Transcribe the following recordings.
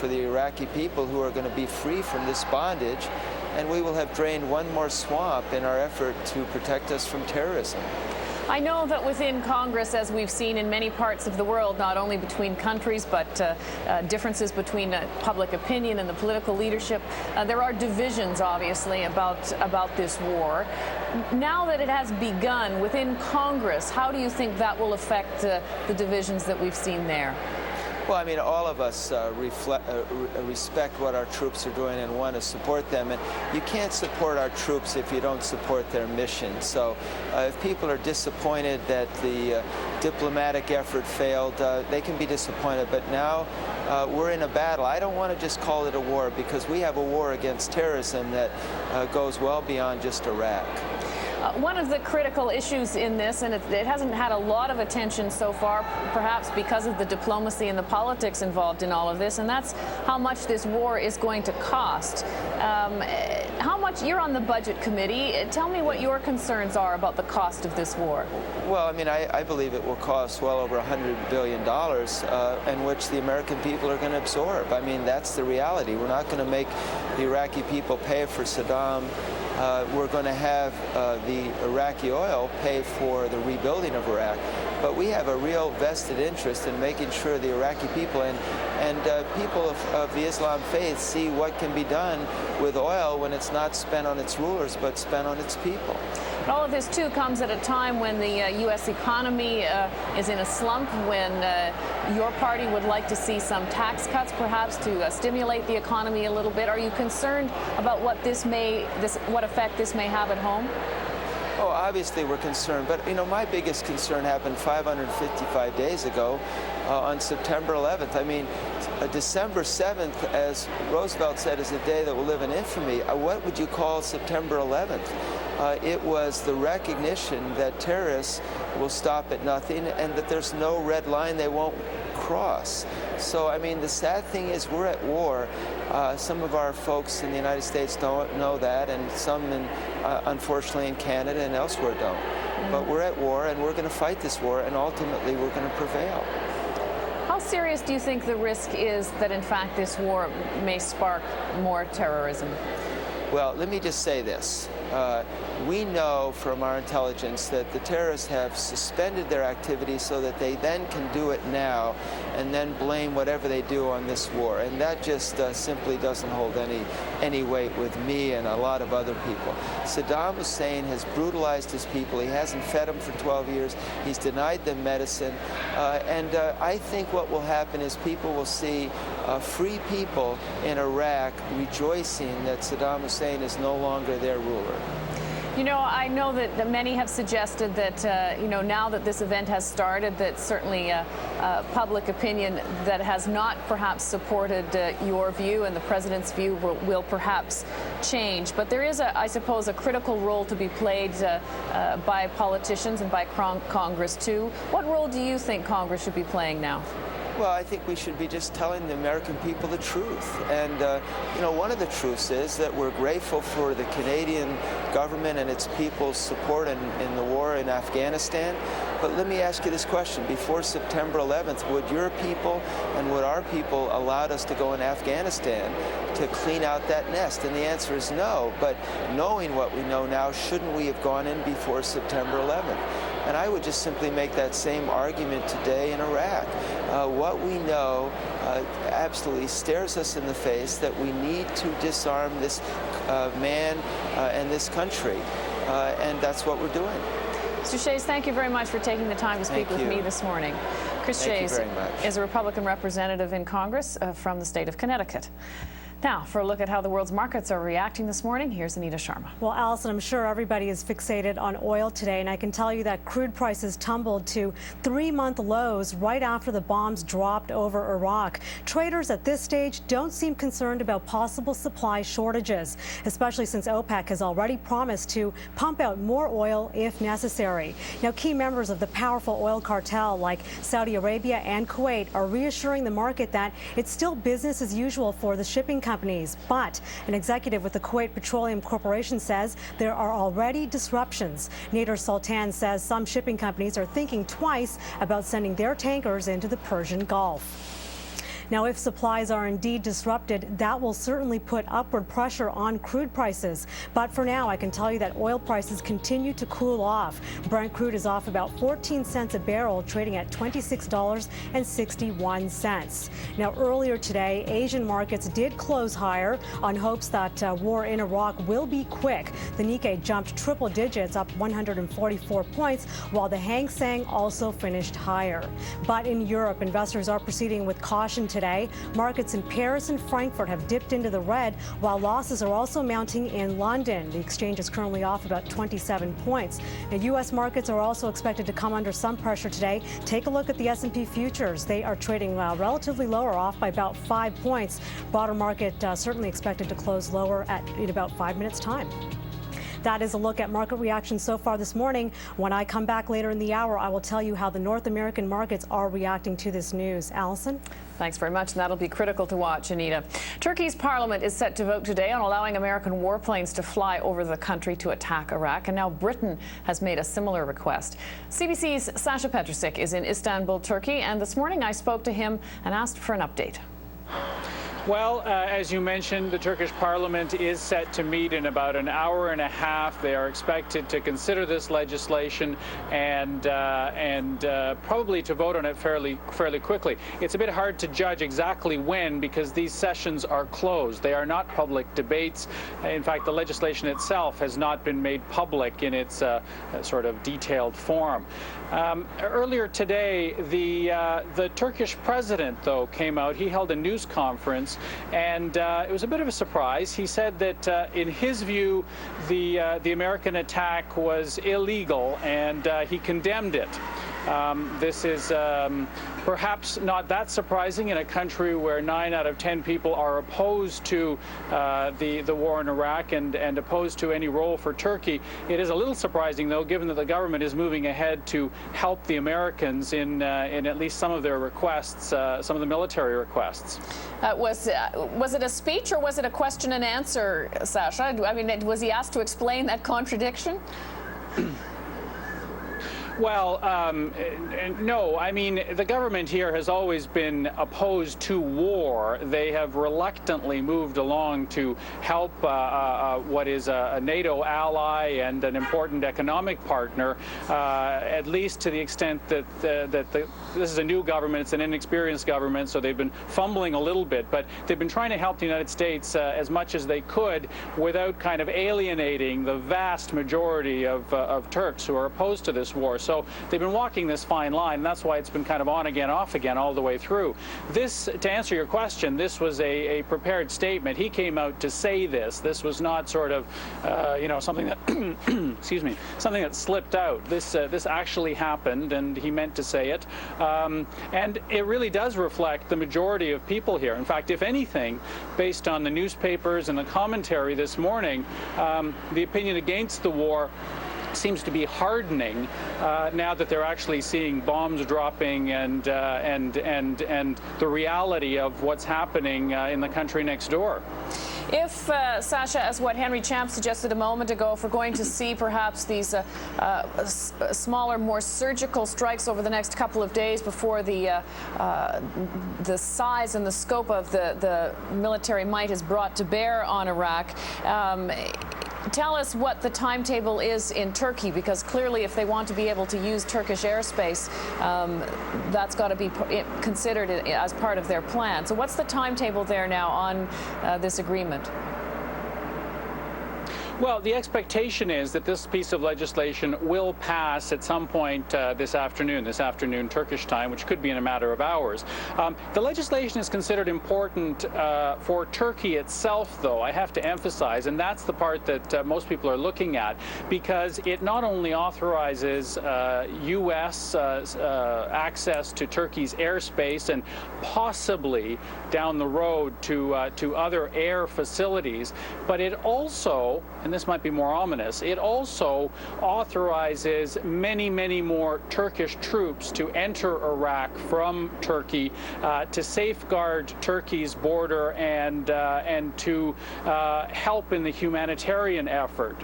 for the Iraqi people who are going to be free from this bondage, and we will have drained one more swamp in our effort to protect us from terrorism. I know that within Congress, as we've seen in many parts of the world, not only between countries, but differences between public opinion and the political leadership, there are divisions, obviously, about this war. Now that it has begun within Congress, how do you think that will affect the divisions that we've seen there? Well, I mean, all of us respect what our troops are doing and want to support them. And you can't support our troops if you don't support their mission. So if people are disappointed that the diplomatic effort failed, they can be disappointed. But now we're in a battle. I don't want to just call it a war, because we have a war against terrorism that goes well beyond just Iraq. One of the critical issues in this, and it hasn't had a lot of attention so far, perhaps because of the diplomacy and the politics involved in all of this, and that's how much this war is going to cost. How much, you're on the budget committee, tell me what your concerns are about the cost of this war. Well, I mean, I believe it will cost well over $100 billion, in which the American people are going to absorb. I mean, that's the reality. We're not going to make the Iraqi people pay for Saddam. We're going to have the Iraqi oil pay for the rebuilding of Iraq. But we have a real vested interest in making sure the Iraqi people and people of the Islam faith see what can be done with oil when it's not spent on its rulers, but spent on its people. But all of this, too, comes at a time when the U.S. economy is in a slump, when your party would like to see some tax cuts, perhaps, to stimulate the economy a little bit. Are you concerned about what what effect this may have at home? Oh, obviously we're concerned, but you know, my biggest concern happened 555 days ago on September 11th. I mean, December 7th, as Roosevelt said, is a day that will live in infamy. What would you call September 11th? It was the recognition that terrorists will stop at nothing and that there's no red line they won't cross. So, I mean, the sad thing is we're at war. Some of our folks in the United States don't know that, and some, unfortunately, in Canada and elsewhere don't. But we're at war, and we're going to fight this war, and ultimately we're going to prevail. How serious do you think the risk is that, in fact, this war may spark more terrorism? Well, let me just say this. We know from our intelligence that the terrorists have suspended their activity so that they then can do it now and then blame whatever they do on this war. And that just simply doesn't hold any weight with me and a lot of other people. Saddam Hussein has brutalized his people. He hasn't fed them for 12 years. He's denied them medicine. And I think what will happen is people will see free people in Iraq rejoicing that Saddam Hussein is no longer their ruler. You know, I know that many have suggested that, you know, now that this event has started, that certainly public opinion that has not perhaps supported your view and the president's view will perhaps change. But there is, I suppose, a critical role to be played by politicians and by Congress, too. What role do you think Congress should be playing now? Well, I think we should be just telling the American people the truth. And, you know, one of the truths is that we're grateful for the Canadian government and its people's support in the war in Afghanistan. But let me ask you this question. Before September 11th, would your people and would our people allowed us to go in Afghanistan to clean out that nest? And the answer is no. But knowing what we know now, shouldn't we have gone in before September 11th? And I would just simply make that same argument today in Iraq. What we know absolutely stares us in the face that we need to disarm this man and this country. And that's what we're doing. Mr. Shays, thank you very much for taking the time to speak with me this morning. Chris Shays is a Republican representative in Congress from the state of Connecticut. Now, for a look at how the world's markets are reacting this morning, here's Anita Sharma. Well, Allison, I'm sure everybody is fixated on oil today, and I can tell you that crude prices tumbled to 3-month lows right after the bombs dropped over Iraq. Traders at this stage don't seem concerned about possible supply shortages, especially since OPEC has already promised to pump out more oil if necessary. Now, key members of the powerful oil cartel like Saudi Arabia and Kuwait are reassuring the market that it's still business as usual for the shipping companies. But an executive with the Kuwait Petroleum Corporation says there are already disruptions. Nader Sultan says some shipping companies are thinking twice about sending their tankers into the Persian Gulf. Now, if supplies are indeed disrupted, that will certainly put upward pressure on crude prices. But for now, I can tell you that oil prices continue to cool off. Brent crude is off about 14 cents a barrel, trading at $26.61. Now, earlier today, Asian markets did close higher on hopes that war in Iraq will be quick. The Nikkei jumped triple digits, up 144 points, while the Hang Seng also finished higher. But in Europe, investors are proceeding with caution today. Markets in Paris and Frankfurt have dipped into the red, while losses are also mounting in London. The exchange is currently off about 27 points. Now, U.S. markets are also expected to come under some pressure today. Take a look at the S&P futures. They are trading relatively lower, off by about 5 points. Broader market certainly expected to close lower in about 5 minutes' time. That is a look at market reaction so far this morning. When I come back later in the hour, I will tell you how the North American markets are reacting to this news. Allison? Thanks very much, and that'll be critical to watch, Anita. Turkey's parliament is set to vote today on allowing American warplanes to fly over the country to attack Iraq, and now Britain has made a similar request. CBC's Sasha Petrusik is in Istanbul, Turkey, and this morning I spoke to him and asked for an update. Well, as you mentioned, the Turkish parliament is set to meet in about an hour and a half. They are expected to consider this legislation and probably to vote on it fairly quickly. It's a bit hard to judge exactly when because these sessions are closed. They are not public debates. In fact, the legislation itself has not been made public in its sort of detailed form. Earlier today, the Turkish president, though, came out. He held a news conference, and it was a bit of a surprise. He said that, in his view, the American attack was illegal, and he condemned it. This is perhaps not that surprising in a country where 9 out of 10 people are opposed to the war in Iraq and opposed to any role for Turkey. It is a little surprising, though, given that the government is moving ahead to help the Americans in at least some of their requests, some of the military requests. Was it a speech or was it a question and answer, Sasha? I mean, was he asked to explain that contradiction? Well, no. I mean, the government here has always been opposed to war. They have reluctantly moved along to help what is a NATO ally and an important economic partner, at least to the extent that this is a new government. It's an inexperienced government, so they've been fumbling a little bit. But they've been trying to help the United States as much as they could without kind of alienating the vast majority of Turks who are opposed to this war. So they've been walking this fine line, and that's why it's been kind of on again, off again all the way through. This, to answer your question, this was a prepared statement. He came out to say this. This was not sort of, something that, excuse me, something that slipped out. This actually happened, and he meant to say it. And it really does reflect the majority of people here. In fact, if anything, based on the newspapers and the commentary this morning, the opinion against the war seems to be hardening now that they're actually seeing bombs dropping and the reality of what's happening in the country next door. If, Sasha, as what Henry Champ suggested a moment ago, if we're going to see perhaps these smaller, more surgical strikes over the next couple of days before the size and the scope of the military might is brought to bear on Iraq, tell us what the timetable is in Turkey, because clearly if they want to be able to use Turkish airspace, that's got to be considered as part of their plan. So what's the timetable there now on this agreement? Well, the expectation is that this piece of legislation will pass at some point this afternoon Turkish time, which could be in a matter of hours. The legislation is considered important for Turkey itself, though, I have to emphasize, and that's the part that most people are looking at, because it not only authorizes U.S. access to Turkey's airspace and possibly down the road to other air facilities, but it also and this might be more ominous, it also authorizes many, many more Turkish troops to enter Iraq from Turkey to safeguard Turkey's border and to help in the humanitarian effort.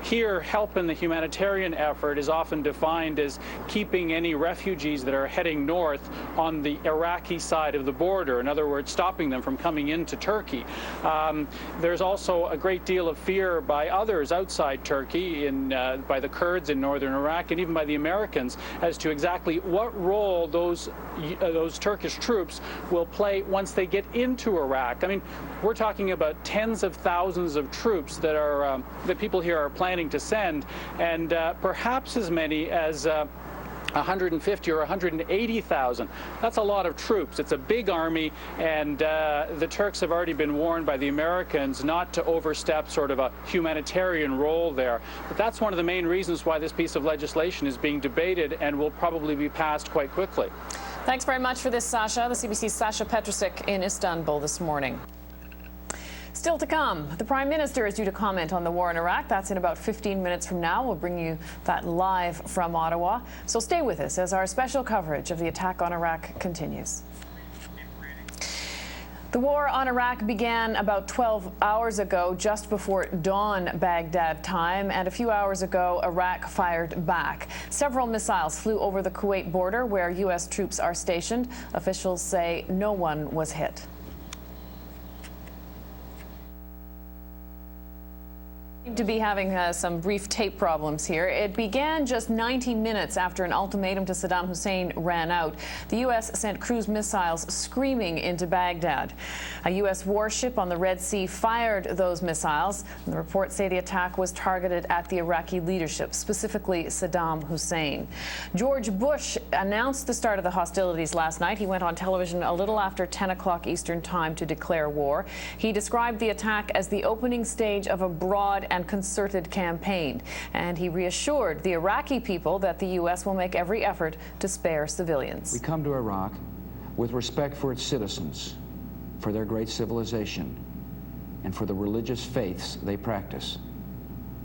Here, help in the humanitarian effort is often defined as keeping any refugees that are heading north on the Iraqi side of the border. In other words, stopping them from coming into Turkey. There's also a great deal of fear by others outside Turkey, by the Kurds in northern Iraq, and even by the Americans, as to exactly what role those Turkish troops will play once they get into Iraq. I mean, we're talking about tens of thousands of troops that people here are planning to send, and perhaps as many as 150 or 180,000. That's a lot of troops. It's a big army, and the Turks have already been warned by the Americans not to overstep sort of a humanitarian role there. But that's one of the main reasons why this piece of legislation is being debated and will probably be passed quite quickly. Thanks very much for this, Sasha. The CBC's Sasha Petrusik in Istanbul this morning. Still to come, the Prime Minister is due to comment on the war in Iraq. That's in about 15 minutes from now. We'll bring you that live from Ottawa. So stay with us as our special coverage of the attack on Iraq continues. The war on Iraq began about 12 hours ago, just before dawn Baghdad time, and a few hours ago, Iraq fired back. Several missiles flew over the Kuwait border, where U.S. troops are stationed. Officials say no one was hit. To be having some brief tape problems here. It began just 90 minutes after an ultimatum to Saddam Hussein ran out. The U.S. sent cruise missiles screaming into Baghdad. A U.S. warship on the Red Sea fired those missiles. And the reports say the attack was targeted at the Iraqi leadership, specifically Saddam Hussein. George Bush announced the start of the hostilities last night. He went on television a little after 10 o'clock Eastern time to declare war. He described the attack as the opening stage of a broad and concerted campaign, and he reassured the Iraqi people that the U.S. will make every effort to spare civilians. We come to Iraq with respect for its citizens, for their great civilization, and for the religious faiths they practice.